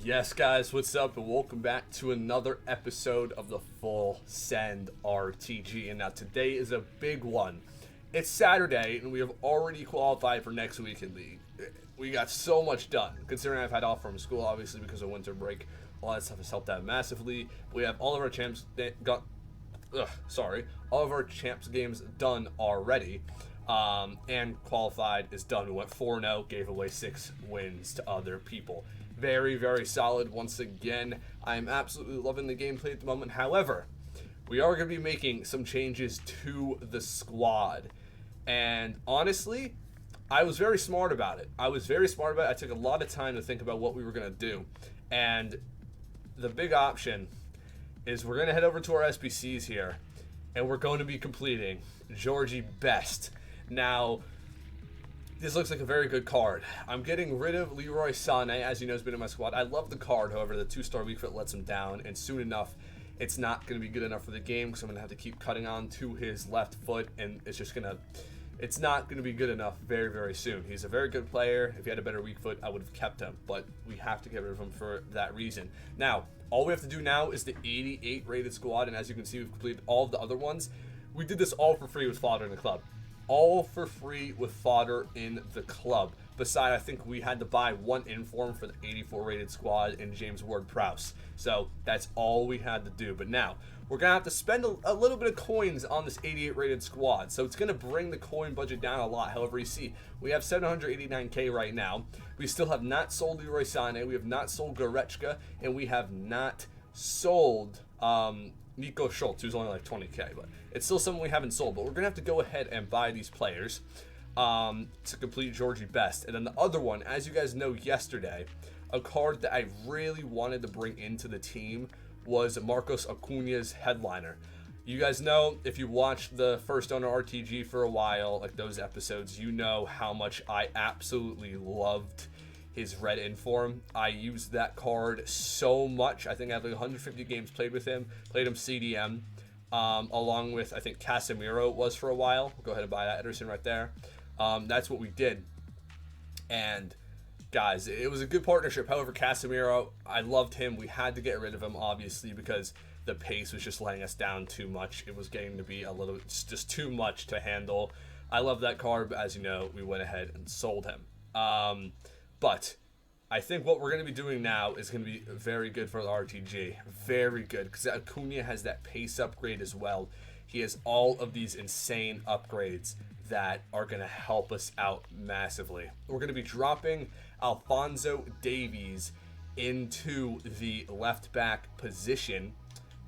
Yes, guys, what's up, and welcome back to another episode of the Full Send RTG. And now today is a big one. It's Saturday, and we have already qualified for next weekend league. We got so much done, considering I've had off from school, obviously, because of winter break. All that stuff has helped out massively. We have all of our champs all of our champs games done already. And qualified is done. We went 4-0, gave away 6 wins to other people. Very, very solid once again. I'm absolutely loving the gameplay at the moment. However, we are going to be making some changes to the squad. And honestly, I was very smart about it. I took a lot of time to think about what we were going to do. And the big option is we're going to head over to our SBCs here. And we're going to be completing Georgie Best. Now, this looks like a very good card. I'm getting rid of Leroy Sané, as you know, has been in my squad. I love the card, however, the 2-star weak foot lets him down, and soon enough, it's not going to be good enough for the game because I'm going to have to keep cutting on to his left foot, and it's not going to be good enough very, very soon. He's a very good player. If he had a better weak foot, I would have kept him, but we have to get rid of him for that reason. Now, all we have to do now is the 88 rated squad, and as you can see, we've completed all of the other ones. We did this all for free with Fodder in the club. All for free with Fodder in the club. Besides, I think we had to buy one inform for the 84 rated squad and James Ward-Prowse. So that's all we had to do. But now, we're going to have to spend a little bit of coins on this 88 rated squad. So it's going to bring the coin budget down a lot. However, you see, we have 789k right now. We still have not sold Leroy Sané. We have not sold Goretzka. And we have not sold Nico Schultz, who's only like 20k, but it's still something we haven't sold. But we're gonna have to go ahead and buy these players to complete Georgie Best. And then the other one, as you guys know, yesterday, a card that I really wanted to bring into the team was Marcos Acuna's Headliner. You guys know, if you watched the First Owner RTG for a while, like those episodes, you know how much I absolutely loved his red inform. I used that card so much. I think I have like 150 games played with him. Played him CDM, along with, I think, Casemiro was for a while. We'll go ahead and buy that Ederson right there. That's what we did. And guys, it was a good partnership. However, Casemiro, I loved him. We had to get rid of him, obviously, because the pace was just letting us down too much. It was getting to be a little, just too much to handle. I love that card, but as you know, we went ahead and sold him. But I think what we're going to be doing now is going to be very good for the RTG. Very good, because Acuna has that pace upgrade as well. He has all of these insane upgrades that are going to help us out massively. We're going to be dropping Alphonso Davies into the left back position,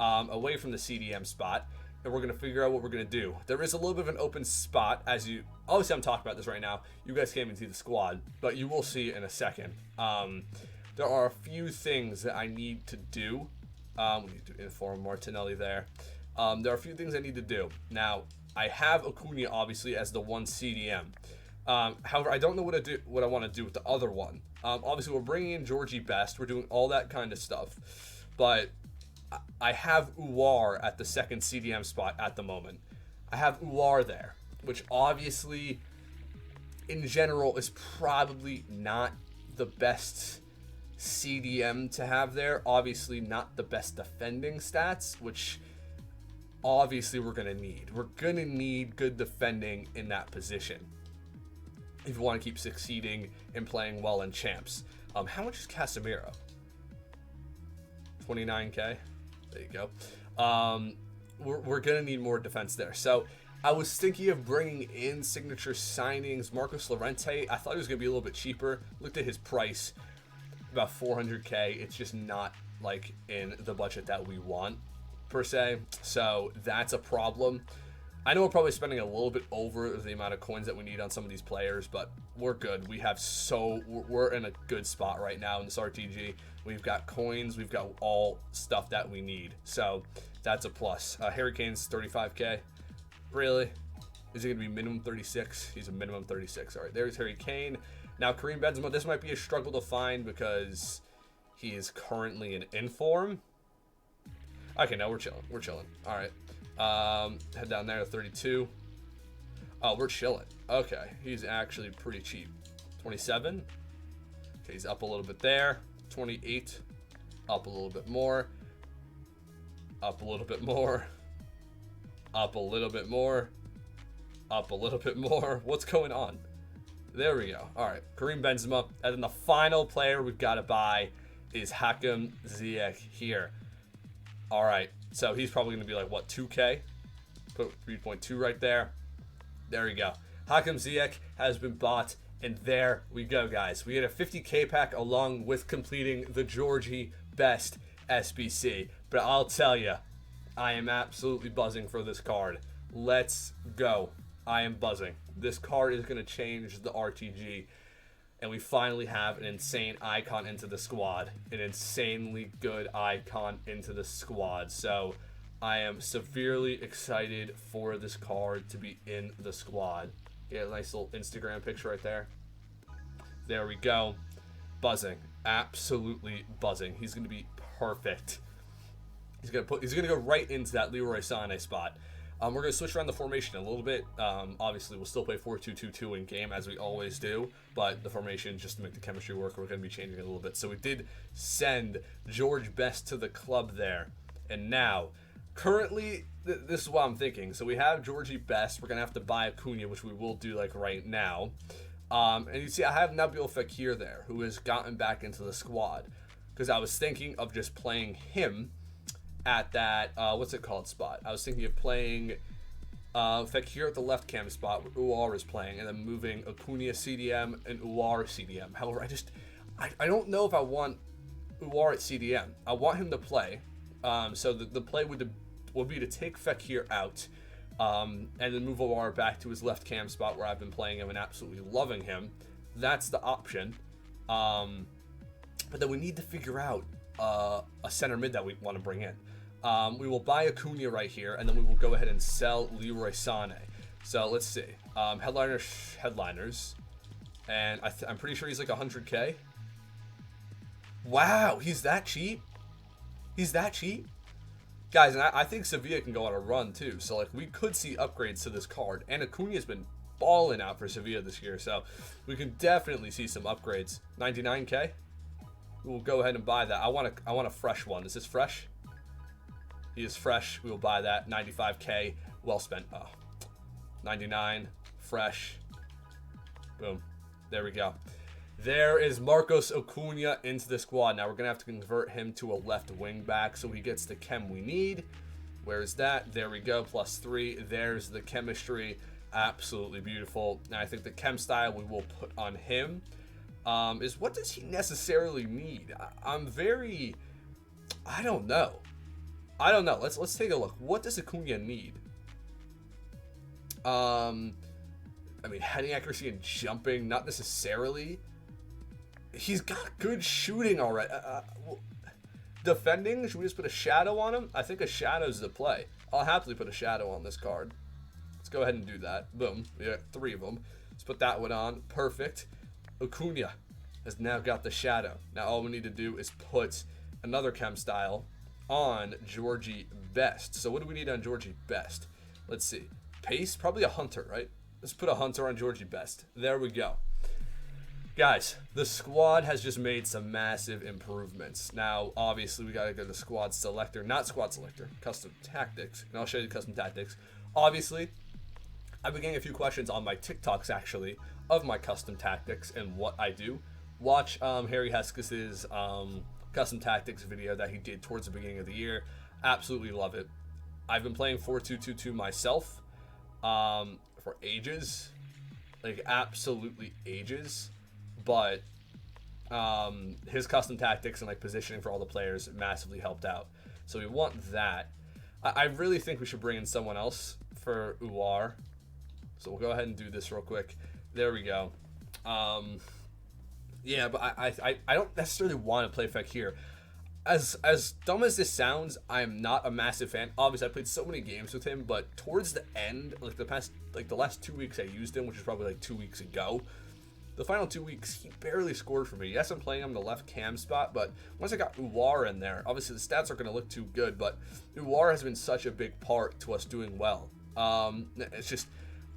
away from the CDM spot. And we're going to figure out what we're going to do. There is a little bit of an open spot, obviously I'm talking about this right now. You guys can't even see the squad, but you will see it in a second. There are a few things that I need to do. We need to inform Martinelli there. There are a few things I need to do. Now, I have Acuna, obviously, as the one CDM. However, I don't know what I want to do with the other one. Obviously, we're bringing in Georgie Best. We're doing all that kind of stuff. But I have Uwar at the second CDM spot at the moment. I have Uwar there, which obviously, in general, is probably not the best CDM to have there. Obviously, not the best defending stats, which obviously we're going to need. We're going to need good defending in that position if you want to keep succeeding and playing well in champs. How much is Casemiro? 29k. There you go. We're going to need more defense there. So I was thinking of bringing in signature signings. Marcos Llorente, I thought he was going to be a little bit cheaper. Looked at his price, about 400k. It's just not like in the budget that we want, per se. So that's a problem. I know we're probably spending a little bit over the amount of coins that we need on some of these players, but we're good. We're in a good spot right now in this RTG. We've got coins. We've got all stuff that we need. So that's a plus. Harry Kane's 35k. Really? Is he going to be minimum 36? He's a minimum 36. All right, there's Harry Kane. Now, Kareem Benzema, this might be a struggle to find because he is currently in inform. Okay, no, we're chilling. We're chilling. All right. Head down there to 32. Oh, we're chilling. Okay, he's actually pretty cheap. 27. Okay, he's up a little bit there. 28. Up a little bit more. Up a little bit more. Up a little bit more. Up a little bit more. What's going on? There we go. All right, Kareem Benzema. And then the final player we've got to buy is Hakim Ziyech here. All right, so he's probably going to be like, what, 2K? Put 3.2 right there. There we go. Hakim Ziyech has been bought, and there we go, guys. We get a 50K pack along with completing the Georgie Best SBC. But I'll tell you, I am absolutely buzzing for this card. Let's go. I am buzzing. This card is going to change the RTG. And we finally have an insane icon into the squad. An insanely good icon into the squad. So I am severely excited for this card to be in the squad. Get a nice little Instagram picture right there. There we go. Buzzing. Absolutely buzzing. He's going to be perfect. He's going to go right into that Leroy Sané spot. We're going to switch around the formation a little bit. Obviously, we'll still play 4-2-2-2 in game, as we always do. But the formation, just to make the chemistry work, we're going to be changing it a little bit. So we did send George Best to the club there. And now, currently, this is what I'm thinking. So we have Georgie Best. We're going to have to buy Acuna, which we will do like right now. And you see, I have Nabil Fekir there, who has gotten back into the squad. Because I was thinking of just playing him at that, what's it called, spot. I was thinking of playing Fekir at the left cam spot where Uwar is playing, and then moving Acuna CDM and Uwar CDM. However, I don't know if I want Uwar at CDM. I want him to play. So the play would be to take Fekir out, and then move Uwar back to his left cam spot where I've been playing him and absolutely loving him. That's the option. But then we need to figure out a center mid that we want to bring in. We will buy Acuna right here, and then we will go ahead and sell Leroy Sané. So let's see. Headliners. And I'm pretty sure he's like 100K. Wow, he's that cheap? He's that cheap? Guys, and I think Sevilla can go on a run too. So like we could see upgrades to this card. And Acuna's been balling out for Sevilla this year. So we can definitely see some upgrades. 99K? We'll go ahead and buy that. I want a fresh one. Is this fresh? He is fresh. We will buy that. 95K. Well spent. Oh. 99. Fresh. Boom. There we go. There is Marcos Acuna into the squad. Now we're going to have to convert him to a left wing back so he gets the chem we need. Where is that? There we go. +3. There's the chemistry. Absolutely beautiful. Now I think the chem style we will put on him is what does he necessarily need? I don't know. Let's take a look. What does Acuna need? I mean, heading accuracy and jumping, not necessarily. He's got good shooting already. Defending, should we just put a shadow on him? I think a shadow's the play. I'll happily put a shadow on this card. Let's go ahead and do that. Boom. We got 3 of them. Let's put that one on. Perfect. Acuna has now got the shadow. Now all we need to do is put another chem style on Georgie Best. So what do we need on Georgie Best? Let's see. Pace? Probably a hunter, right? Let's put a hunter on Georgie Best. There we go. Guys, the squad has just made some massive improvements. Now, obviously, we got to go to squad selector. Not squad selector. Custom tactics. And I'll show you the custom tactics. Obviously, I've been getting a few questions on my TikToks, actually, of my custom tactics and what I do. Watch Harry Hesketh's custom tactics video that he did towards the beginning of the year. Absolutely love it. I've been playing 4-2-2-2 myself for ages. Like, absolutely ages. But his custom tactics and like positioning for all the players massively helped out. So we want that. I really think we should bring in someone else for Uwar. So we'll go ahead and do this real quick. There we go. Yeah, but I don't necessarily want to play Fekir. As dumb as this sounds, I'm not a massive fan. Obviously, I played so many games with him, but towards the end, like the last 2 weeks I used him, which is probably like 2 weeks ago. The final 2 weeks, he barely scored for me. Yes, I'm playing him in the left cam spot, but once I got Uwar in there, obviously the stats aren't going to look too good, but Uwar has been such a big part to us doing well. It's just,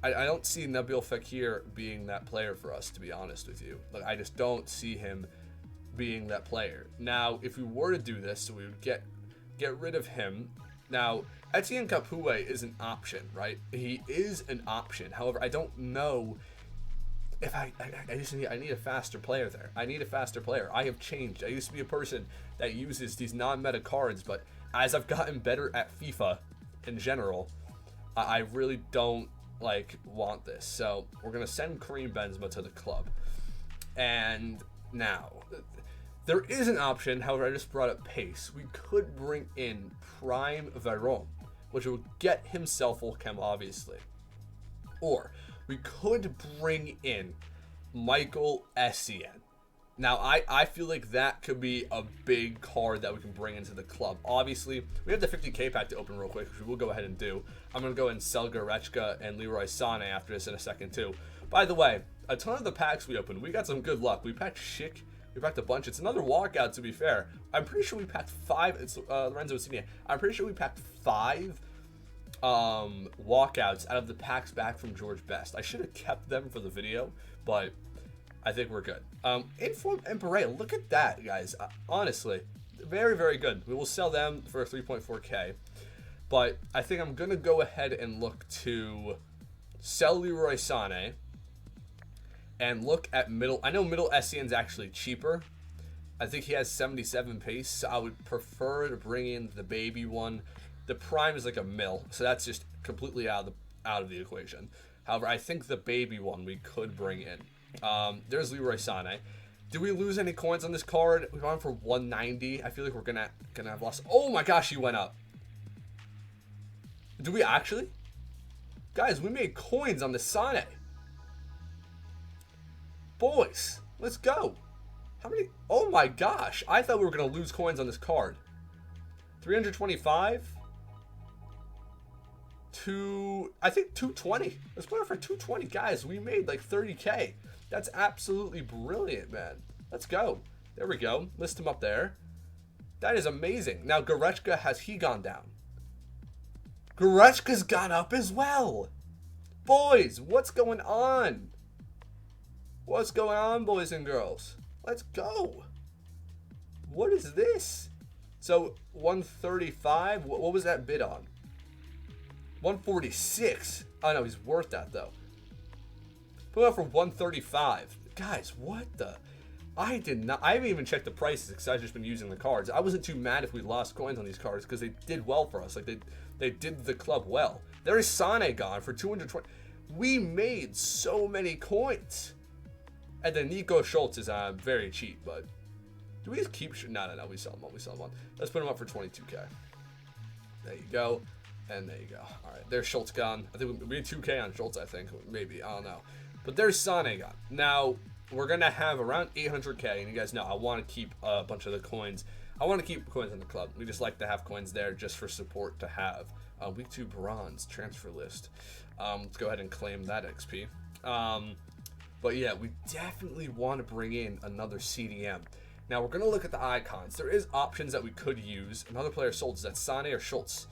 I don't see Nabil Fekir being that player for us, to be honest with you. Like, I just don't see him being that player. Now, if we were to do this, so we would get rid of him. Now, Etienne Capoue is an option, right? He is an option. However, I don't know if I need a faster player there. I need a faster player. I have changed. I used to be a person that uses these non-meta cards, but as I've gotten better at FIFA in general, I really don't want this. So we're gonna send Kareem Benzema to the club. And now there is an option. However, I just brought up pace. We could bring in Prime Veron, which will get himself full chem, obviously. Or we could bring in Michael Essien. Now, I feel like that could be a big card that we can bring into the club. Obviously, we have the 50k pack to open real quick, which we will go ahead and do. I'm going to go ahead and sell Goretzka and Leroy Sané after this in a second, too. By the way, a ton of the packs we opened, we got some good luck. We packed Schick. We packed a bunch. It's another walkout, to be fair. I'm pretty sure we packed 5. It's Lorenzo Insigne. I'm pretty sure we packed 5 walkouts out of the packs back from George Best. I should have kept them for the video, but I think we're good. Inform and Pereira, look at that, guys. Honestly, very, very good. We will sell them for 3.4k, but I think I'm going to go ahead and look to sell Leroy Sané and look at middle. I know middle Essien's actually cheaper. I think he has 77 pace, so I would prefer to bring in the baby one. The prime is like a mil, so that's just completely out of the equation. However, I think the baby one we could bring in. There's Leroy Sané. Did we lose any coins on this card? We went for 190. I feel like we're gonna have lost. Oh my gosh, he went up. Do we actually? Guys, we made coins on the Sané. Boys, let's go. How many? Oh my gosh, I thought we were gonna lose coins on this card. 325. I think 220. Let's put it for 220, guys. We made like 30k. That's absolutely brilliant, man. Let's go. There we go. List him up there. That is amazing. Now, Goretzka, has he gone down? Goretzka's gone up as well. Boys, what's going on? What's going on, boys and girls? Let's go. What is this? So, 135. What was that bid on? 146. Oh, no, he's worth that, though. Put it up for 135. Guys, what the? I haven't even checked the prices because I've just been using the cards. I wasn't too mad if we lost coins on these cards because they did well for us. Like, they did the club well. There is Sané gone for 220. We made so many coins. And then Nico Schultz is very cheap, but do we just keep? No, we sell him on. We sell him on. Let's put him up for 22k. There you go. And there you go. All right, there's Schultz gone. I think we had 2k on Schultz, I think. Maybe. I don't know. But there's Sané gone. Now, we're going to have around 800k. And you guys know I want to keep a bunch of the coins. I want to keep coins in the club. We just like to have coins there just for support to have. Week 2 bronze transfer list. Let's go ahead and claim that XP. But yeah, we definitely want to bring in another CDM. Now, we're going to look at the icons. There is options that we could use. Another player sold. Is that Sané or Schultz?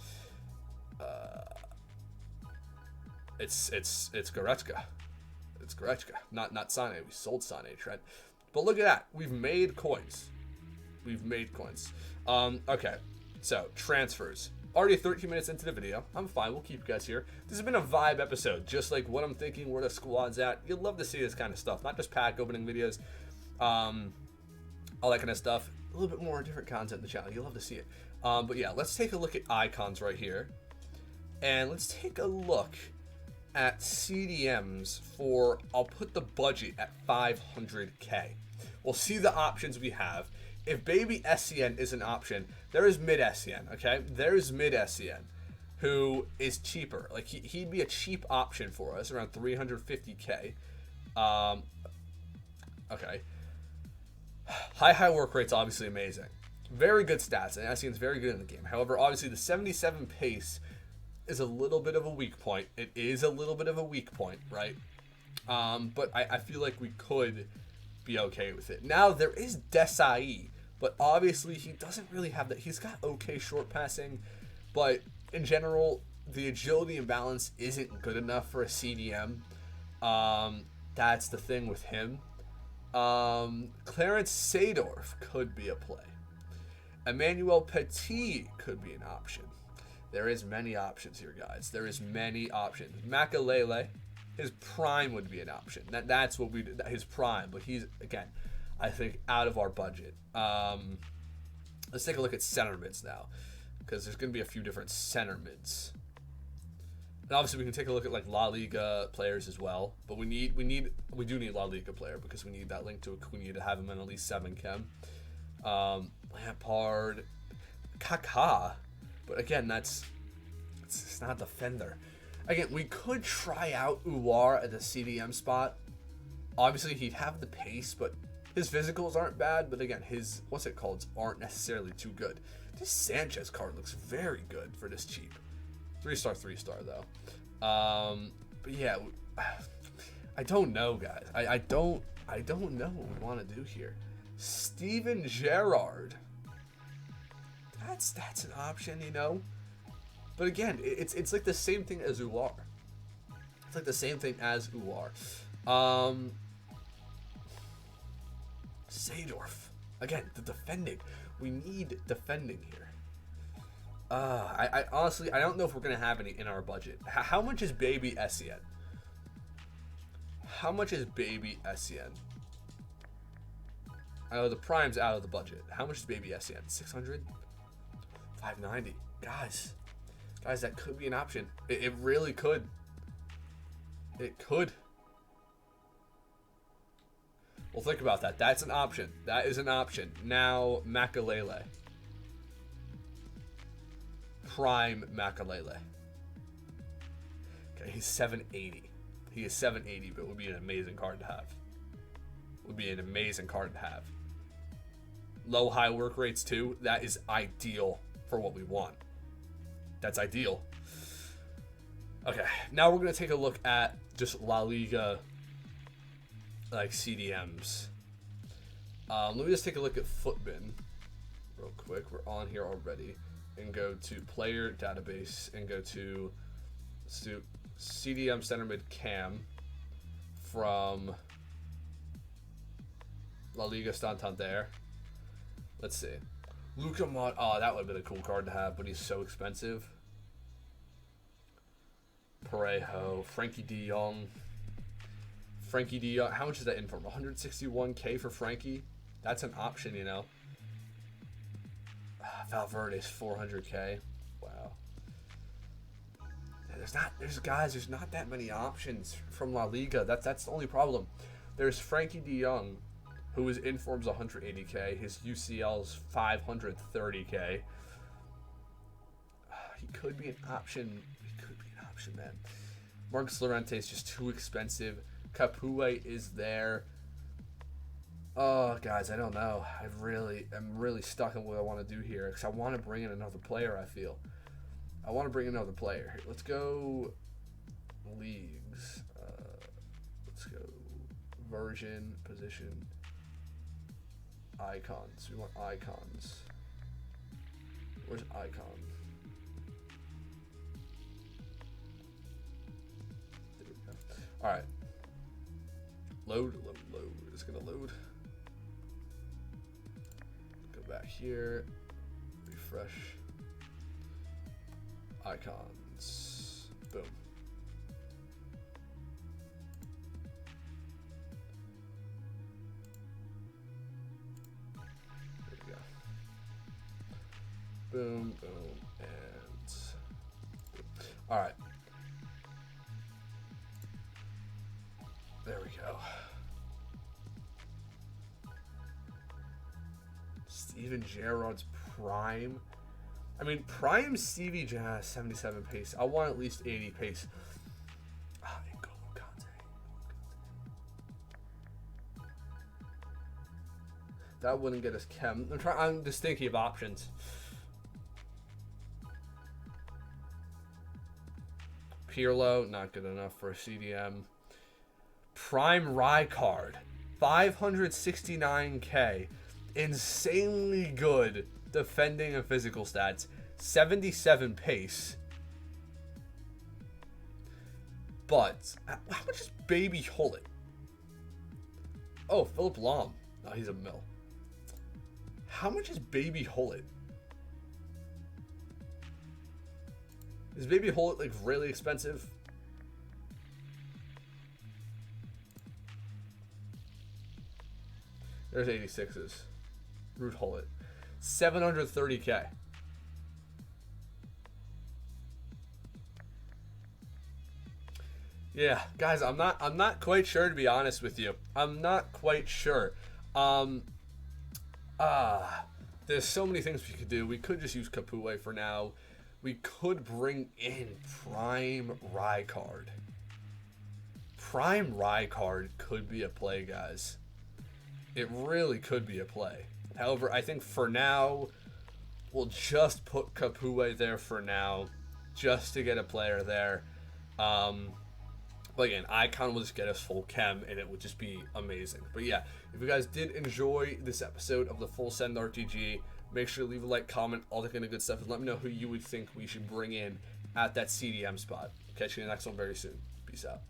It's Goretzka. It's Goretzka, not Sané. We sold Sané, Trent. But look at that. We've made coins. Okay, so transfers. Already 13 minutes into the video. I'm fine. We'll keep you guys here. This has been a vibe episode. Just like what I'm thinking, where the squad's at. You'd love to see this kind of stuff. Not just pack opening videos. All that kind of stuff. A little bit more different content in the channel. You'll love to see it. But yeah, let's take a look at icons right here. And let's take a look at CDMs for, I'll put the budget at 500k. We'll see the options we have. If baby Essien is an option, there is mid Essien, okay? There's mid Essien, who is cheaper. Like, he'd be a cheap option for us, around 350k. Okay. High work rate's obviously amazing. Very good stats, and Essien's very good in the game. However, obviously, the 77 pace is a little bit of a weak point. It is a little bit of a weak point, right? But I feel like we could be okay with it. Now, there is Desai, but obviously he doesn't really have that. He's got okay short passing, but in general, the agility and balance isn't good enough for a CDM. That's the thing with him. Clarence Sadorf could be a play. Emmanuel Petit could be an option. There is many options here, guys. There is many options. Makalele, his prime would be an option. That's what we his prime, but he's again, I think out of our budget. Let's take a look at center mids now, because there's going to be a few different center mids. And obviously we can take a look at like La Liga players as well, but we do need La Liga player because we need that link to Acuna to have him in at least 7 chem. Lampard, Kaká, but again it's not a defender. Again, we could try out Uwar at the CDM spot. Obviously he'd have the pace, but his physicals aren't bad. But again, his aren't necessarily too good. This Sanchez card looks very good for this cheap. 3-star though. But yeah, I don't know, guys. I don't know what we want to do here. Steven Gerrard. That's an option, you know. But again, it's like the same thing as Uwar. It's like the same thing as Uwar. Sadorf. Again, the defending. We need defending here. I honestly, I don't know if we're going to have any in our budget. How much is Baby Essien? How much is Baby Essien? I know the prime's out of the budget. How much is Baby Essien? 600? 590. Guys, that could be an option. It really could. It could. Well, think about that. That's an option. That is an option. Now, Makalele. Prime Makalele. Okay, he's 780. He is 780, but would be an amazing card to have. Would be an amazing card to have. Low high work rates too. That is ideal for what we want. That's ideal. Okay, now we're gonna take a look at just La Liga like CDMs. Let me just take a look at Footbin real quick. We're on here already. And go to player database and go to CDM center mid cam from La Liga Santander. Let's see. Luka Mod. Oh, that would have been a cool card to have, but he's so expensive. Parejo, Frankie de Jong. How much is that in for? 161k for Frankie. That's an option, you know. Valverde's 400k. Wow. There's not that many options from La Liga. That's the only problem. There's Frankie de Jong, who is in form's 180k. His UCL's 530k. He could be an option. Man. Marcus Llorente is just too expensive. Capoue is there. Oh, guys, I don't know. I'm really stuck on what I want to do here because I want to bring in another player. I want to bring in another player. Let's go leagues. Let's go version, position, icons. We want icons. Where's icon? There we go. All right. Load. It's gonna load. Back here, refresh, icons, boom. There we go. Boom, and boom. All right. There we go. Steven Gerrard's prime. I mean, prime Stevie Jazz 77 pace. I want at least 80 pace. That wouldn't get us chem. I'm just thinking of options. Pirlo, not good enough for a CDM. Prime Rijkaard, 569k. Insanely good defending and physical stats. 77 pace. But how much is Baby Hullet? Oh, Philip Lahm. Oh, he's a mill. How much is Baby Hullet? Is Baby Hullet like really expensive? There's 86s. Root Hullet. 730K. Yeah, guys, I'm not quite sure, to be honest with you. I'm not quite sure. There's so many things we could do. We could just use Capoue for now. We could bring in Prime Rijkaard. Prime Rijkaard could be a play, guys. It really could be a play. However, I think for now, we'll just put Capoue there for now, just to get a player there. But again, Icon will just get us full chem, and it would just be amazing. But yeah, if you guys did enjoy this episode of the Full Send RTG, make sure to leave a like, comment, all that kind of good stuff, and let me know who you would think we should bring in at that CDM spot. Catch you in the next one very soon. Peace out.